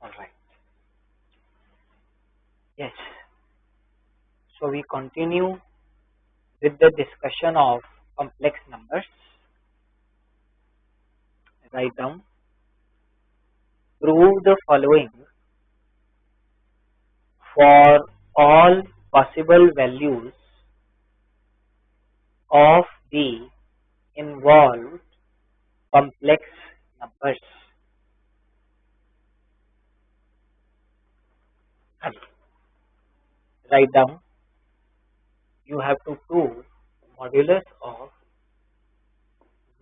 All right. Yes. So we continue with the discussion of complex numbers. Write down. Prove the following for all possible values of the involved complex numbers. Write down. You have to prove modulus of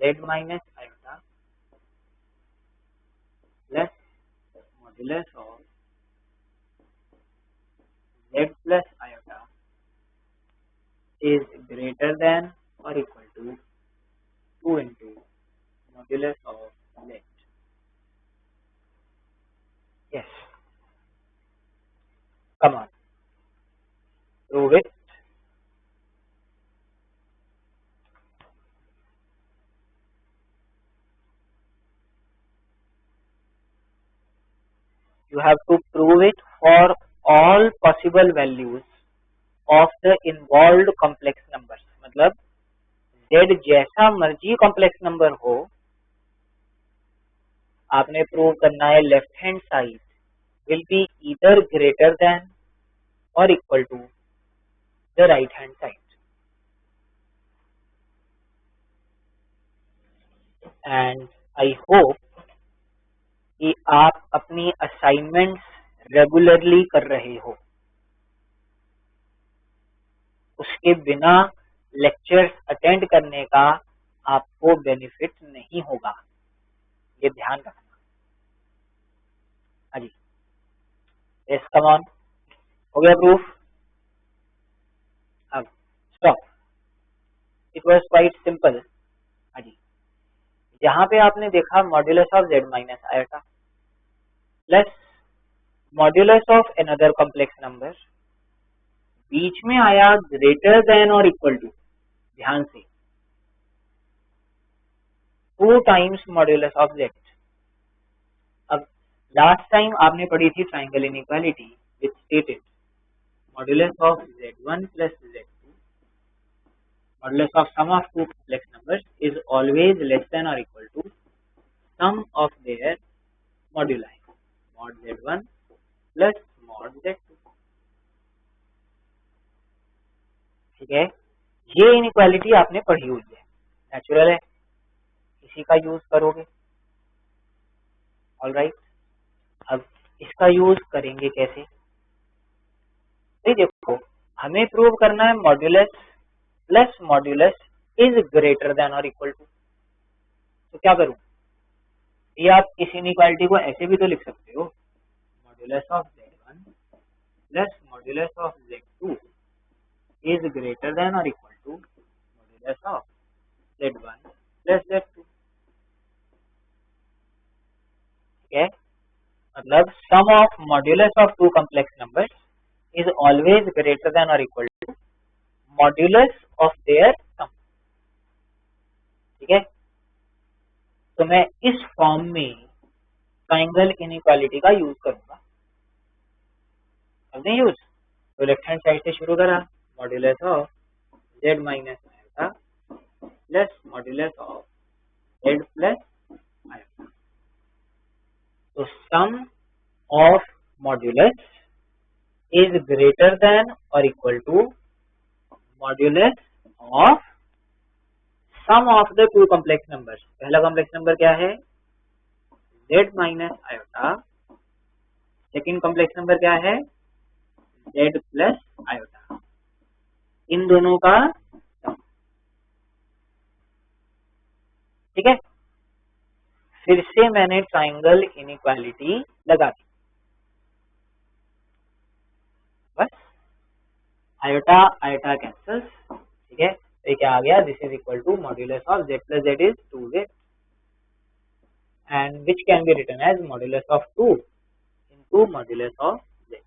z minus iota plus modulus of z plus iota is greater than or equal to 2 into modulus of z. Yes. Come on. Prove it. You have to prove it for all possible values of the involved complex numbers. मतलब z जैसा मर्जी complex number हो, आपने prove करना है left hand side will be either greater than or equal to the right hand side. And I hope कि आप अपनी असाइनमेंट्स रेगुलरली कर रहे हो, उसके बिना लेक्चर्स अटेंड करने का आपको बेनिफिट नहीं होगा, ये ध्यान रखना। हाँ जी, यस, कम ऑन, हो गया प्रूफ? अब stop, it was quite simple. हाँ जी, यहाँ पे आपने देखा modulus of z minus iota plus modulus of another complex number, बीच में आया ग्रेटर देन और इक्वल टू, ध्यान से, 2 टाइम्स मॉड्यूलस ऑफ z। अब लास्ट टाइम आपने पढ़ी थी triangle inequality which stated modulus of z1 plus z2 modulus of sum of two complex numbers is always less than और equal to some of their moduli, mod z1 plus mod z2। ठीक है, ये inequality आपने पढ़ी हुई है, natural है, इसी का यूज करोगे। ऑल राइट, अब इसका यूज करेंगे कैसे? तो देखो, हमें प्रूव करना है modulus plus modulus is greater than और इक्वल टू। तो क्या करूं? ये आप इस इनइक्वालिटी को ऐसे भी तो लिख सकते हो, modulus of z1 plus modulus of z2 is greater than or equal to modulus of z1 plus z2। ठीक है, मतलब sum of modulus of two complex numbers is always greater than or equal to modulus of their sum। ठीक है, तो मैं इस form में triangle inequality का यूज करूंगा। करते यूज, तो लेफ्ट हैंड साइड से शुरू करा, modulus of z minus iota plus modulus of z plus iota. तो sum of modulus is greater than और equal to modulus of sum of the two complex numbers. पहला complex number क्या है? z minus iota, second complex number क्या है? z plus iota, इन दोनों का सम। ठीक है, फिर से मैंने ट्राइंगल इनइक्वालिटी लगा दी, बस आयोटा आयोटा कैंसल्स। ठीक है, तो क्या आ गया? This is equal to modulus of z plus z is 2z and which can be written as modulus of 2 into modulus of z।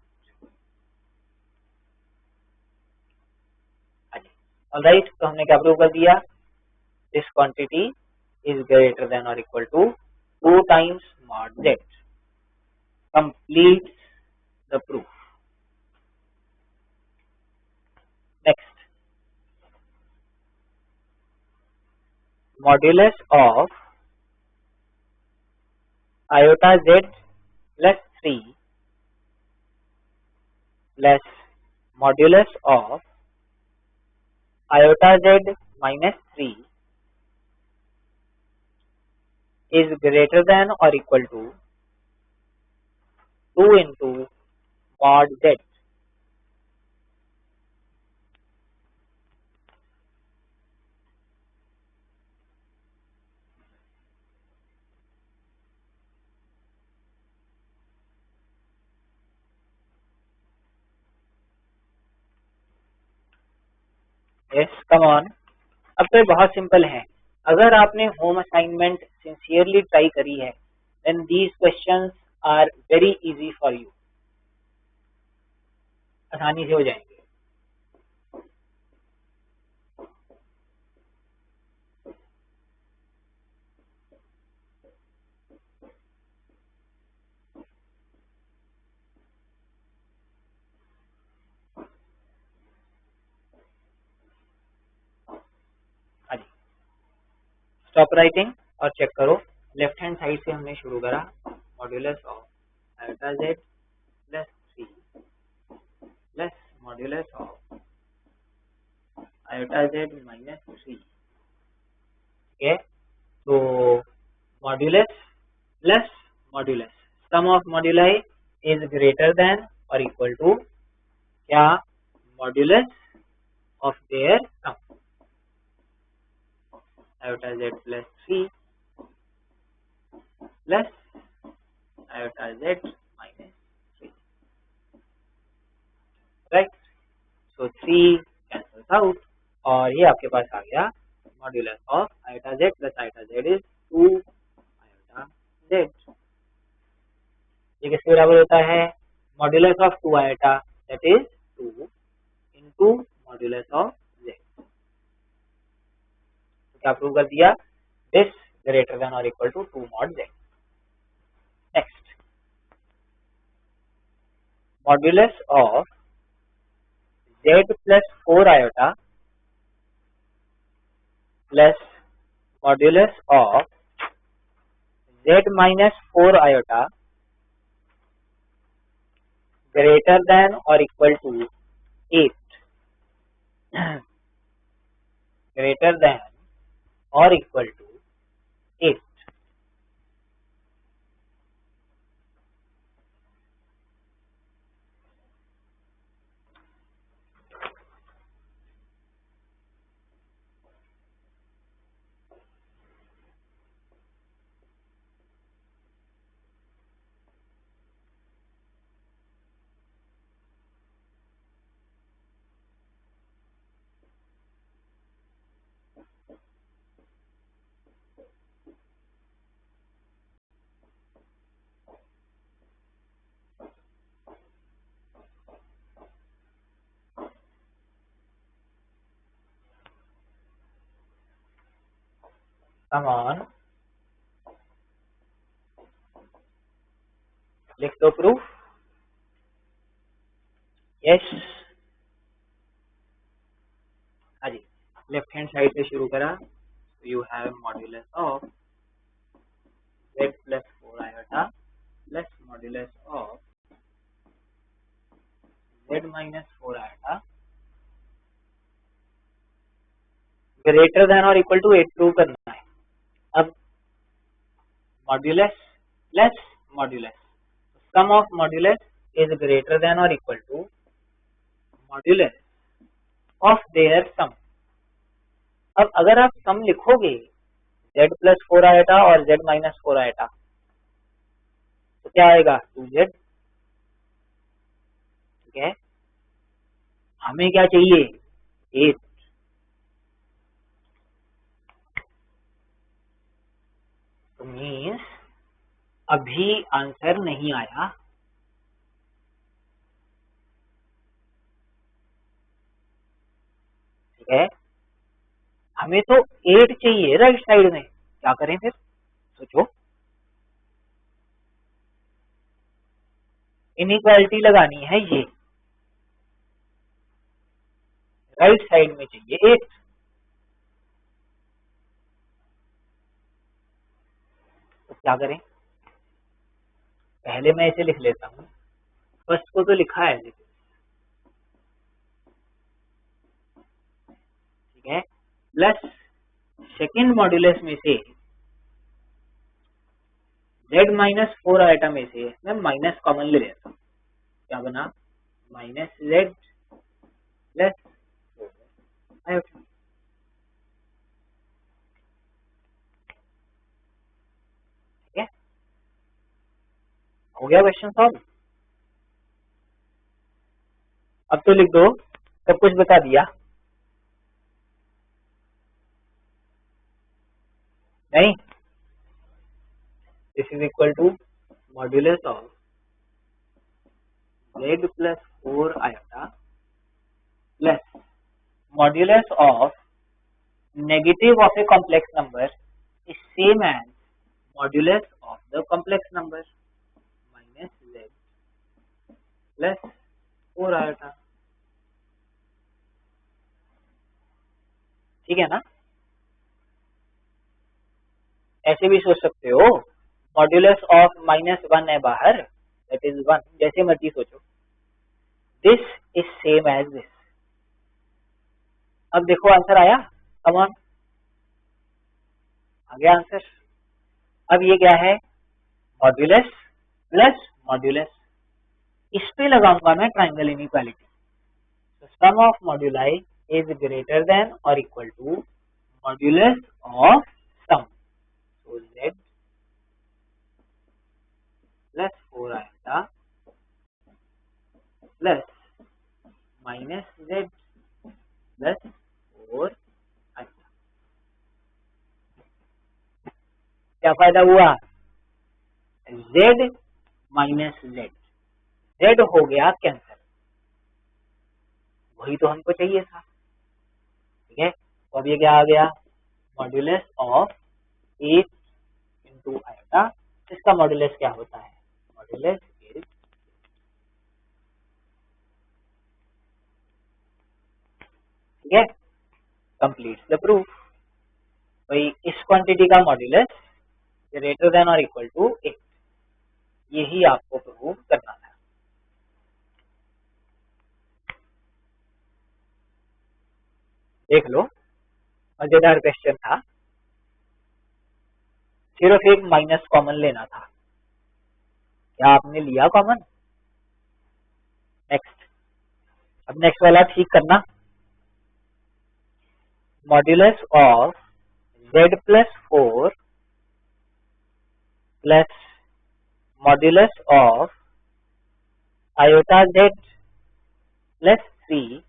Alright, तो हमने क्या प्रूव कर दिया? This quantity is greater than और equal to 2 times mod z। completes the proof. Next, modulus of iota z plus 3 plus modulus of iota z minus 3 is greater than or equal to 2 into mod z. Yes, come on. अब तो बहुत simple है. अगर आपने home assignment sincerely try करी है then these questions are very easy for you. आसानी से हो जाएंगे. स्टॉप राइटिंग और चेक करो. लेफ्ट हैंड साइड से हमने शुरू करा. Modulus of iota Z plus 3 प्लस modulus of iota Z minus 3. ठीक है. तो modulus plus modulus sum of moduli is greater than और इक्वल टू क्या? Modulus of their sum. iota z plus 3 plus iota z minus 3. Right? So 3 cancels out और ये आपके पास आ गया modulus of iota z plus iota z is 2 iota z. ये किसके बराबर होता है? Modulus of 2 iota that is 2 into modulus of क्या प्रूव कर दिया? दिस ग्रेटर देन और equal to 2 mod z. Next, modulus of z plus 4 iota plus modulus of z minus 4 iota greater than और equal to 8. Greater than or equal to 8. Come on, लिख दो proof. Yes. हाँ जी, left hand side से शुरू करा. You have modulus of z plus 4 iota plus modulus of z minus 4 iota greater than और equal to 8 prove करना है. अब modulus plus modulus sum of modulus is greater than और equal to modulus of their sum. अब अगर आप sum लिखोगे z plus 4 iota और z माइनस 4 आयोटा तो क्या आएगा? 2z. ठीक है. हमें क्या चाहिए? 8. तो मीन्स अभी आंसर नहीं आया. ठीक है. हमें तो 8 चाहिए राइट साइड में. क्या करें फिर? सोचो. इनइक्वालिटी लगानी है ये राइट साइड में चाहिए 8। तो क्या करें, पहले मैं इसे लिख लेता हूँ, फर्स्ट को तो लिखा है ठीक है, प्लस सेकेंड मॉड्यूलस में से z-4 आइटम में से मैं माइनस कॉमन ले लेता हूँ, क्या बना -z प्लस 4 आइटम। ठीक है, हो गया क्वेश्चन सॉल्व। अब तो लिख दो, सब कुछ बता दिया नहीं। This is equal to modulus of z plus 4 iota plus modulus of negative of a complex number is same as modulus of the complex number minus z plus 4 iota। ठीक है ना, ऐसे भी सोच सकते हो, मॉड्यूलस ऑफ -1 है बाहर, दैट इज 1, जैसे मर्जी सोचो। This is same as this. अब देखो आंसर आया, कम ऑन, आ गया आंसर। अब ये क्या है, मॉड्यूलस प्लस मॉड्यूलस, इस पे लगाऊंगा मैं ट्राइंगल इनइक्वालिटी। तो sum of moduli is greater than और equal to modulus of sum. So z plus 4 iota plus minus z plus 4 iota। क्या फायदा हुआ, z माइनस z हो गया कैंसिल, वही तो हमको चाहिए था। ठीक है, तो अब ये क्या आ गया, मॉड्यूलस ऑफ 8 इंटू आइटा, इसका मॉड्यूलस क्या होता है, मॉड्यूलस इज, ठीक है, कंप्लीट्स द प्रूफ। भाई इस क्वांटिटी का मॉड्यूलस ग्रेटर देन और इक्वल टू 8, यही आपको प्रूव करना था। देख लो, मजेदार क्वेश्चन था, सिर्फ एक माइनस कॉमन लेना था, क्या आपने लिया कॉमन। नेक्स्ट, अब नेक्स्ट वाला ठीक करना, modulus of z plus 4 plus modulus of iota z plus 3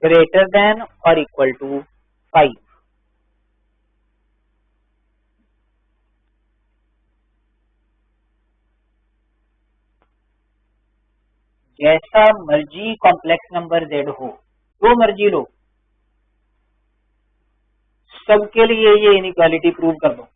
greater than और इक्वल टू 5। जैसा मर्जी कॉम्प्लेक्स नंबर z हो, जो मर्जी लो, सबके लिए ये इनइक्वालिटी प्रूव कर दो।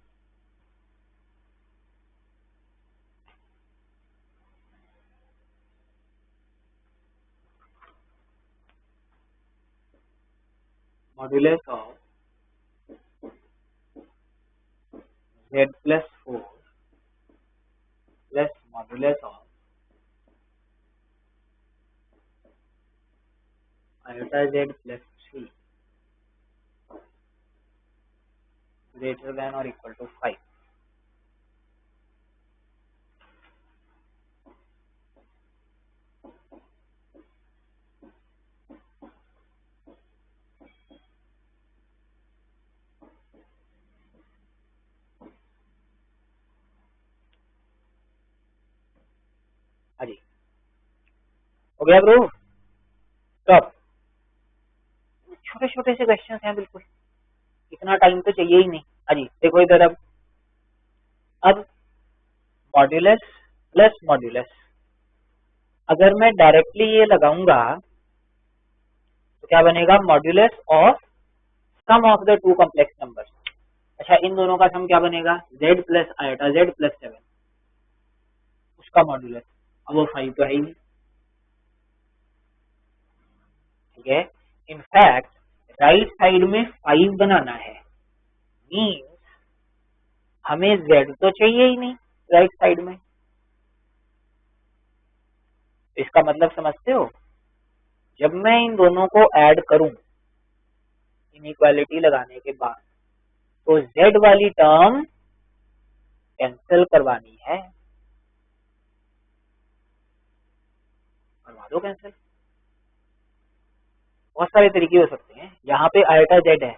Modulus of z plus 4 plus modulus of iota z plus 3 greater than और इक्वल टू 5। हाँ जी, हो गया ब्रो। स्टॉप, छोटे छोटे से क्वेश्चन हैं बिल्कुल, इतना टाइम तो चाहिए ही नहीं। हाँ जी, देखो इधर, अब मॉड्यूलस प्लस मॉड्यूलस, अगर मैं डायरेक्टली ये लगाऊंगा तो क्या बनेगा, modulus of sum of the two complex numbers. अच्छा, इन दोनों का सम क्या बनेगा, z plus iota z plus 7। उसका मॉड्यूलस, अब वो 5 तो है ही नहीं, ठीक है। इनफैक्ट राइट साइड में 5 बनाना है, मीन्स हमें z तो चाहिए ही नहीं राइट साइड में। इसका मतलब समझते हो, जब मैं इन दोनों को ऐड करूं इनइक्वालिटी लगाने के बाद, तो z वाली टर्म कैंसिल करवानी है, करवा दो कैंसिल। बहुत सारे तरीके हो सकते हैं। यहाँ पे आयोटा z है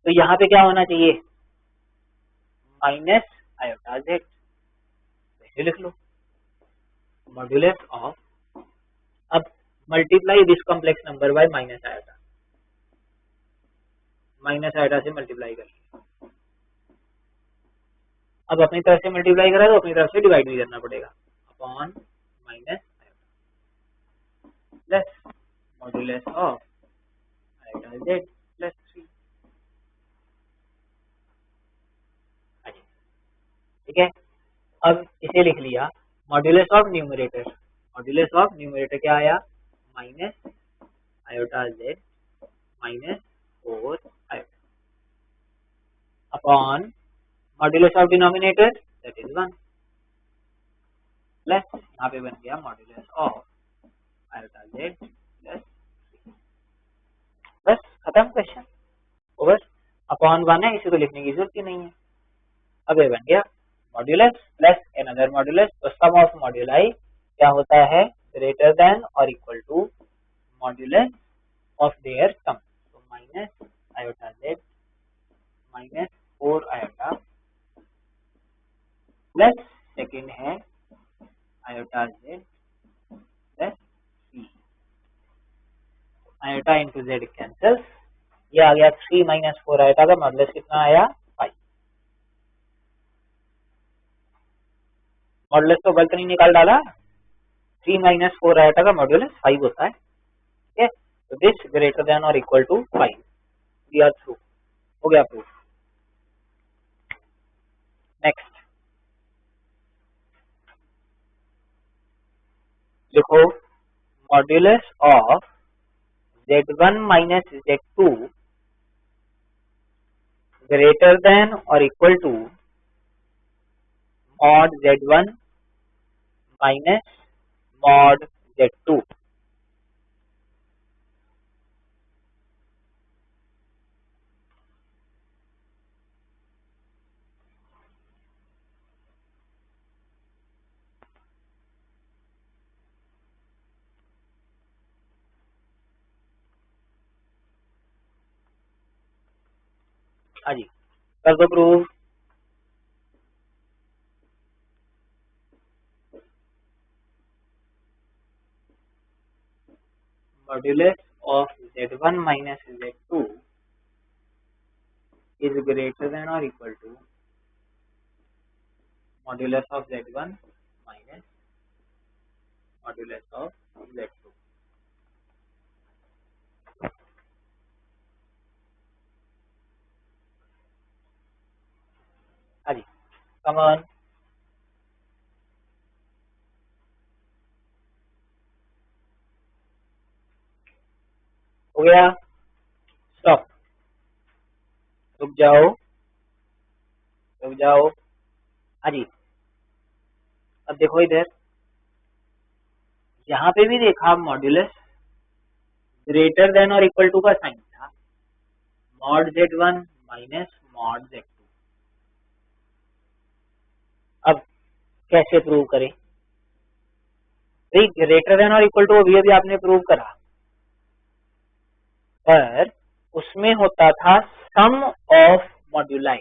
तो यहाँ पे क्या होना चाहिए, माइनस आयोटा z, वैसे लिख लो मॉड्यूलस ऑफ, अब multiply this complex number by minus iota, minus iota से मल्टीप्लाई कर लिया, अब अपनी तरफ से मल्टीप्लाई करा तो अपनी तरफ से डिवाइड भी करना पड़ेगा, upon minus iota plus modulus of iota z plus 3, ठीक है। अब इसे लिख लिया modulus of numerator, modulus of numerator क्या आया, minus iota z minus 4 iota upon modulus of denominator that is 1 plus यहाँ पे बन गया modulus of iota z plus 3, बस खत्म क्वेश्चन ओवर। अपॉन 1 है, इसे तो लिखने की जरूरत ही नहीं है। अब ये बन गया मॉड्यूलस प्लस अनदर मॉड्यूलस, तो सम ऑफ मॉड्यूलाई क्या होता है, ग्रेटर देन और equal to modulus of their sum, तो minus iota z minus 4 iota plus second है iota z plus 3, iota into z cancel, ये आ गया 3 माइनस 4 आयोटा का मॉड्यूलस कितना आया, 5। मॉड्यूलस तो गलत नहीं निकाल डाला, 3 माइनस 4 आयोटा का मॉड्यूलस 5 होता है, ठीक है। तो दिस ग्रेटर देन और equal to 5, we are through, हो गया प्रूफ। नेक्स्ट लिखो modulus of z1 minus z2 greater than और equal to mod z1 minus mod z2। हाँ जी, कर दो proof. Modulus of z1 minus z2 is greater than or equal to modulus of z1 minus modulus of z2। हाँ जी, come on. हो गया, stop, रुक जाओ, रुक जाओ। हाँ जी, अब देखो इधर, यहाँ पे भी देखा मॉड्यूलस ग्रेटर देन और इक्वल टू का साइन था, mod z1 minus mod z2। अब कैसे प्रूव करें, ग्रेटर देन और इक्वल टू अभी आपने प्रूव करा, पर उसमें होता था सम ऑफ मॉड्यूलाई,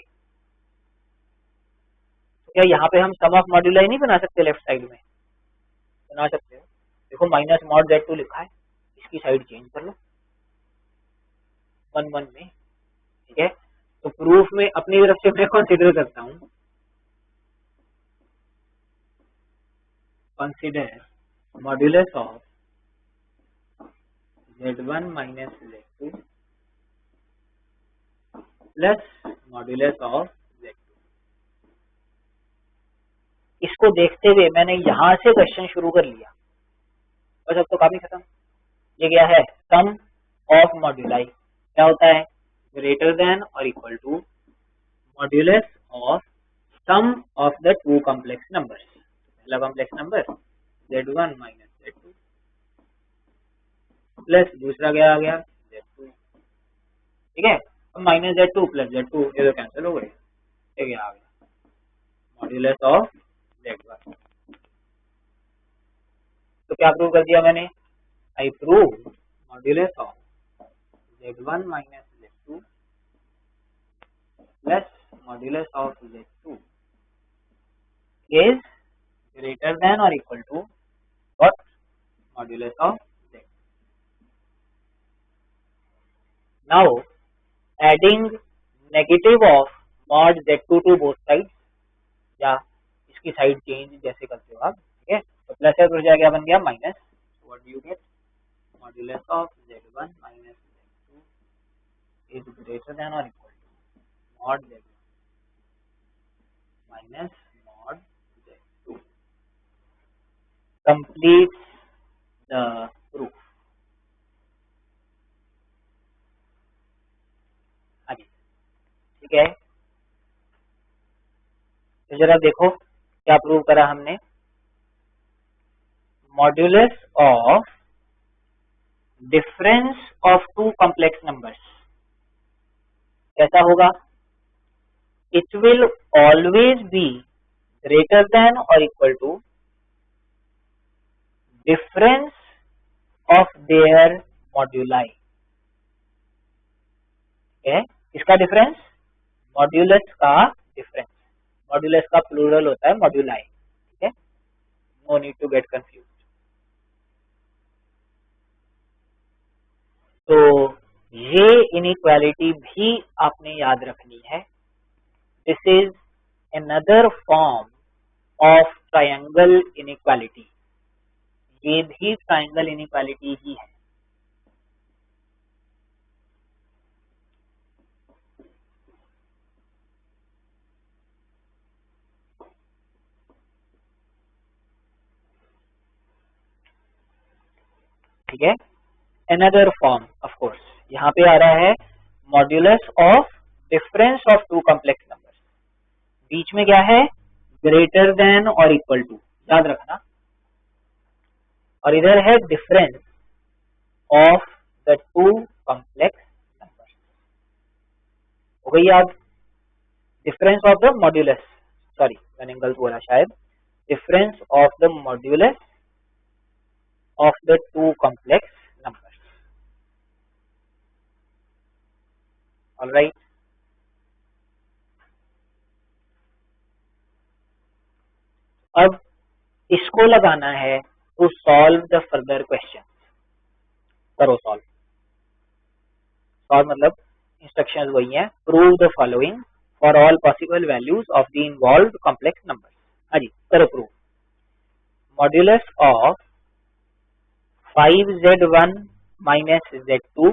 क्या यहाँ पे हम सम ऑफ मॉड्यूलाई नहीं बना सकते, लेफ्ट साइड में बना सकते हो। देखो माइनस मॉड z2 लिखा है, इसकी साइड चेंज कर लो 1 1 में, ठीक है। तो प्रूफ में अपनी तरफ से मैं कंसीडर करता हूँ, consider modulus of z1 minus z2 plus modulus of z2। इसको देखते हुए मैंने यहाँ से क्वेश्चन शुरू कर लिया, बस अब तो काफी खत्म। ये क्या है, सम ऑफ मॉड्यूलाई, क्या होता है, ग्रेटर देन और equal to modulus of sum of the two complex numbers. पहला complex number z1 minus z2 plus दूसरा क्या आ गया z2, ठीक है। अब माइनस z2 प्लस z2 ये तो कैंसिल हो गए, ये क्या आ गया मॉड्यूलस ऑफ z1। तो क्या प्रूव कर दिया मैंने, I prove modulus of z1 minus z2 plus modulus of z2 is greater than or equal to what, modulus of z. Now adding negative of mod z2 to both sides, या इसकी side change जैसे करते हो आप, ठीक है। तो plus है तो क्या बन गया minus, what do you get, modulus of z1 minus z2 is greater than और equal to mod z1 minus mod z2, completes the proof। हाँ जी, ठीक है। तो जरा देखो क्या प्रूव करा हमने, modulus of difference of two complex numbers कैसा होगा, it will always be greater than और equal to difference of their moduli, है इसका डिफरेंस, मॉड्यूलस का डिफरेंस, मॉड्यूलस का प्लूरल होता है मॉड्यूलाई, ठीक है, no need to get confuse. तो ये इनइक्वालिटी भी आपने याद रखनी है, this is another form of triangle inequality, ये भी ट्रायंगल इनइक्वालिटी ही है। ठीक है, अनदर फॉर्म ऑफ कोर्स यहाँ पे आ रहा है modulus of difference of two complex numbers, बीच में क्या है ग्रेटर देन और इक्वल टू, याद रखना, और इधर है difference of the two complex numbers, हो गई याद, difference of the modulus, sorry मैंने गलत बोला शायद, difference of the modulus of the two complex numbers, alright. अब इसको लगाना है to solve the further question, करो सॉल्व, सॉल्व मतलब इंस्ट्रक्शंस वही हैं, prove the following for all possible values of the involved complex number. हाँ जी करो prove, modulus of 5z1 minus z2,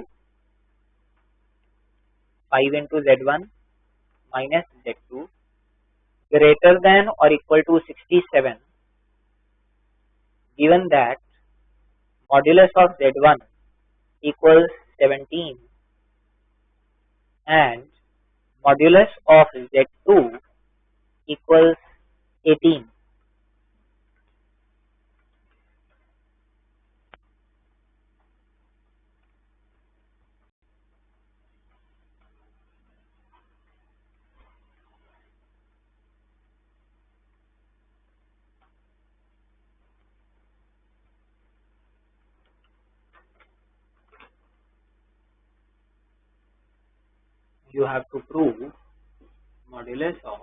5 into z1 minus z2 greater than or equal to 67, given that modulus of z1 equals 17 and modulus of z2 equals 18. You have to prove modulus of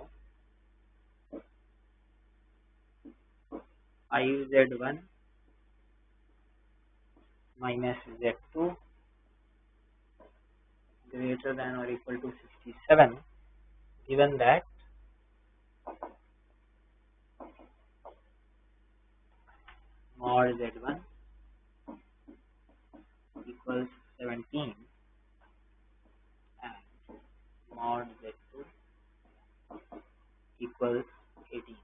5z1 minus z2 greater than or equal to 67, given that mod z1 equals 17 and mod z2 equals 18.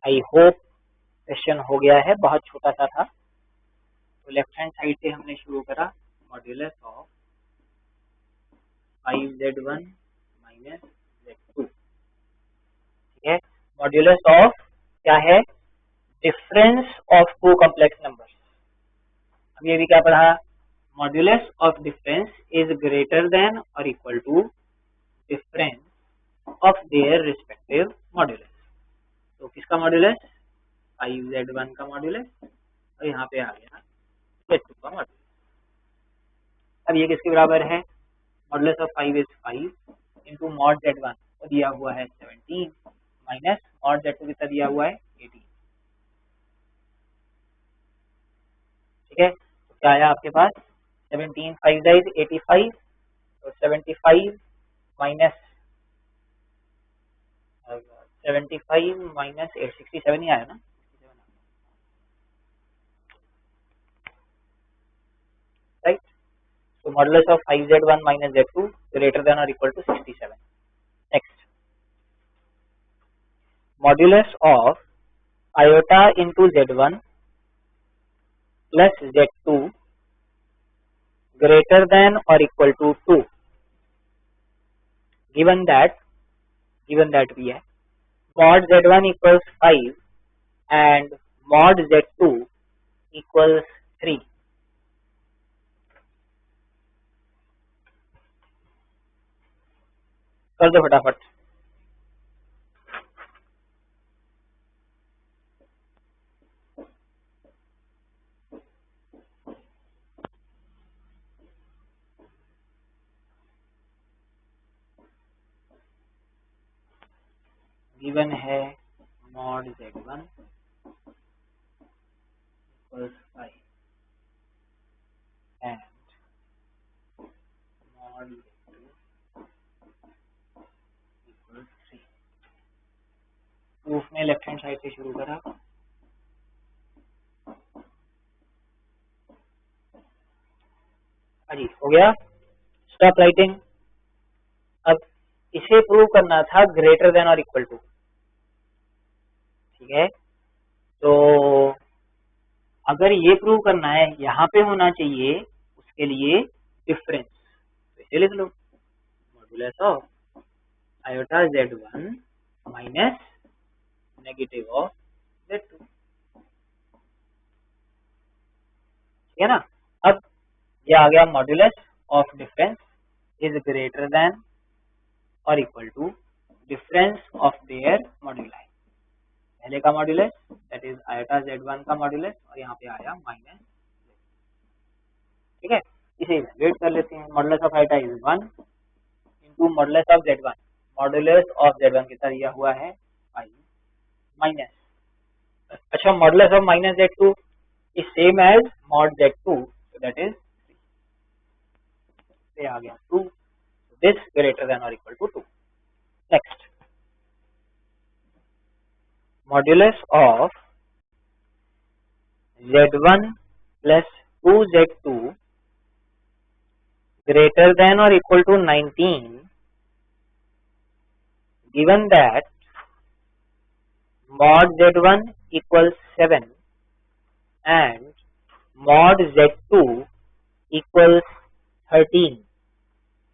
I hope question हो गया है, बहुत छोटा सा था। तो left hand side से हमने शुरू करा, modulus of 5z1 minus z2। ठीक है, मॉड्यूलस ऑफ क्या है? Difference of two complex numbers. अब ये भी क्या पढ़ा? Modulus of difference is greater than और equal to difference of their respective modulus. तो किसका मॉड्यूलस? 5z1 का मॉड्यूलस, और यहाँ पे आ गया z2 का मॉड्यूलस। अब ये किसके बराबर है? Modulus of 5 is 5 into mod z1 को दिया हुआ है 17 माइनस मॉड z2 कितना दिया हुआ है 18। ठीक है, तो क्या आया आपके पास? 17 5 इज 85, तो 75 माइनस 75 माइनस 867 ही आया ना। Right, so modulus of 5z1 minus z2 greater than or equal to 67. Next, modulus of iota into z1 plus z2 greater than or equal to 2, given that we have mod z1 equals 5 and mod z2 equals 3. कर दो फटाफट। Given है mod z1 equals 5 and mod z2 equals 3। Proof में left hand side से शुरू करा। अजी हो गया, स्टॉप राइटिंग। अब इसे प्रूव करना था ग्रेटर देन और इक्वल टू। ठीक है, तो अगर ये प्रूव करना है यहाँ पे होना चाहिए, उसके लिए डिफरेंस, तो इसे लिख लो modulus of iota z1 minus negative of z2। ठीक है ना। अब ये आ गया modulus of difference is greater than और equal to difference of their moduli. पहले का modulus that is iota z1 का मॉड्यूलस, और यहाँ पे आया माइनस। ठीक है, इसे इवैल्यूएट कर लेते हैं। Modulus of iota is 1 into modulus of z1। Modulus of z1 कितना दिया हुआ है 5 माइनस, अच्छा modulus of minus z2 is same as mod z2, so that is 3 आ गया 2। दिस ग्रेटर देन और equal to 2। Next, modulus of z1 plus 2z2 greater than or equal to 19, given that mod z1 equals 7 and mod z2 equals 13।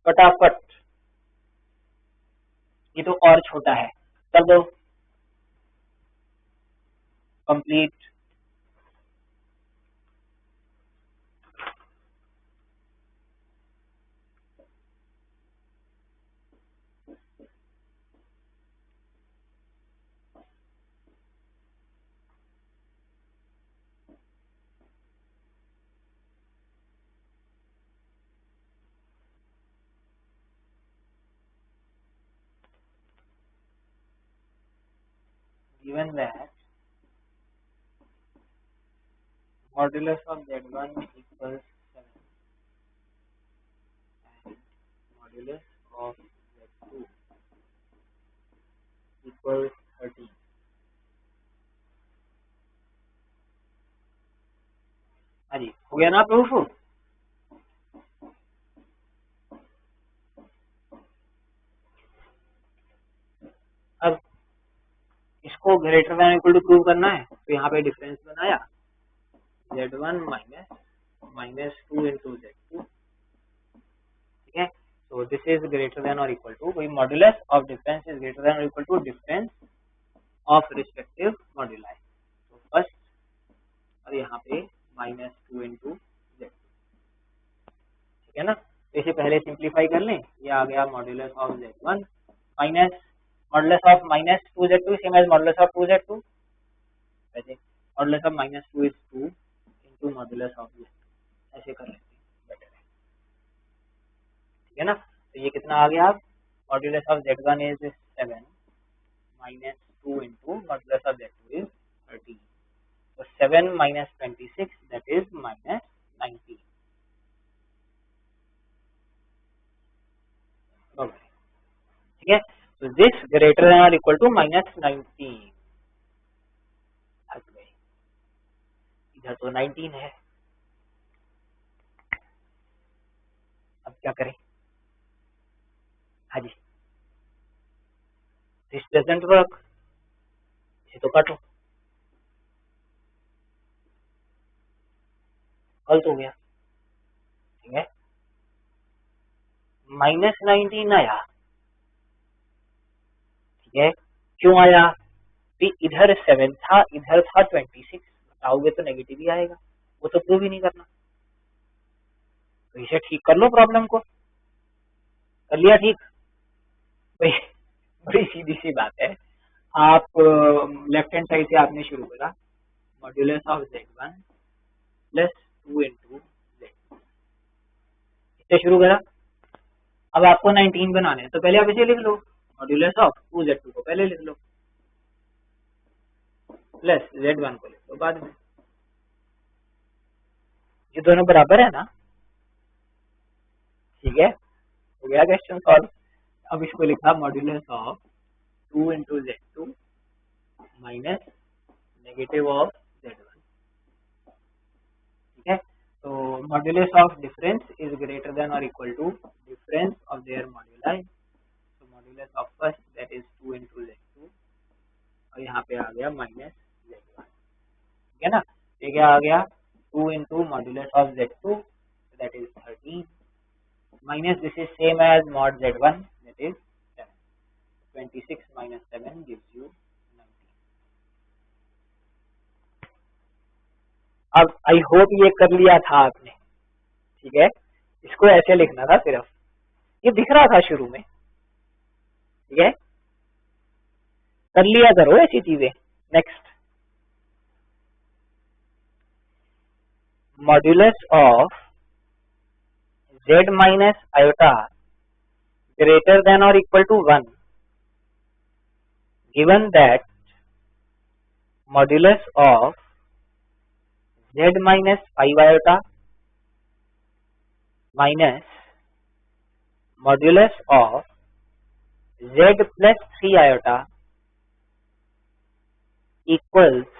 फटाफट, ये तो और छोटा है, कर दो complete. Given that modulus of z1 equals 7 and modulus of z2 equals 13। हाँ जी, हो गया ना प्रूफ। अब इसको greater than equal to prove करना है तो यहाँ पे डिफरेंस बनाया Z1 माइनस 2 इंटू Z2, ठीक है। So this is greater than or equal to, कोई modulus of difference is greater than और equal to difference of respective moduli. तो फर्स्ट और यहाँ पे माइनस 2 इंटू Z2, ठीक है ना। तो इसे पहले सिंप्लीफाई कर लें, ये आ गया modulus of Z1 minus modulus of minus 2Z2 same as modulus of 2Z2, वैसे modulus of minus 2 is 2 into modulus of Z2, ऐसे कर लेते हैं, बेटर है, ठीक है ना। तो ये कितना आ गया, modulus of Z1 is 7 minus 2 into modulus of Z2 is 13, तो 7 माइनस 26 दैट इज माइनस 19, ठीक है। So this greater than or equal to minus 19, इधर तो 19 है, अब क्या करें, हाँ जी, this doesn't work, इसे तो काटो, कल तो गया, ठीक है। माइनस 19 आया, ठीक है, क्यों आया, तो इधर 7 था इधर था 26, बताओगे तो नेगेटिव ही आएगा, वो तो प्रूव ही नहीं करना, तो इसे ठीक कर लो, प्रॉब्लम को कर लिया ठीक, बड़ी सीधी सी बात है। आप लेफ्ट हैंड साइड से आपने शुरू करा, modulus of Z1 plus 2 into Z2, इससे शुरू करा। अब आपको 19 बनाने हैं तो पहले आप इसे लिख लो, मॉड्यूलस ऑफ 2Z2 को पहले लिख लो, प्लस Z1 को लिख लो बाद में, ये दोनों बराबर है ना, ठीक है, हो गया क्वेश्चन सॉल्व। अब इसको लिखा modulus of 2 into Z2 minus negative of Z1, ठीक है। तो modulus of difference is greater than और equal to difference of their moduli, तो modulus of first that is 2 into Z2 और यहाँ पे आ गया माइनस Z1, ठीक है ना। ये क्या आ गया, 2 into modulus of Z2 that is 13 minus this is same as mod Z1 that is 7, 26 minus 7 gives you 19। अब आई होप ये कर लिया था आपने, ठीक है, इसको ऐसे लिखना था सिर्फ, ये दिख रहा था शुरू में, ठीक है, कर लिया करो ऐसी चीजें। Next, modulus of Z minus iota greater than or equal to 1, given that modulus of Z minus 5 iota minus modulus of Z plus 3 iota equals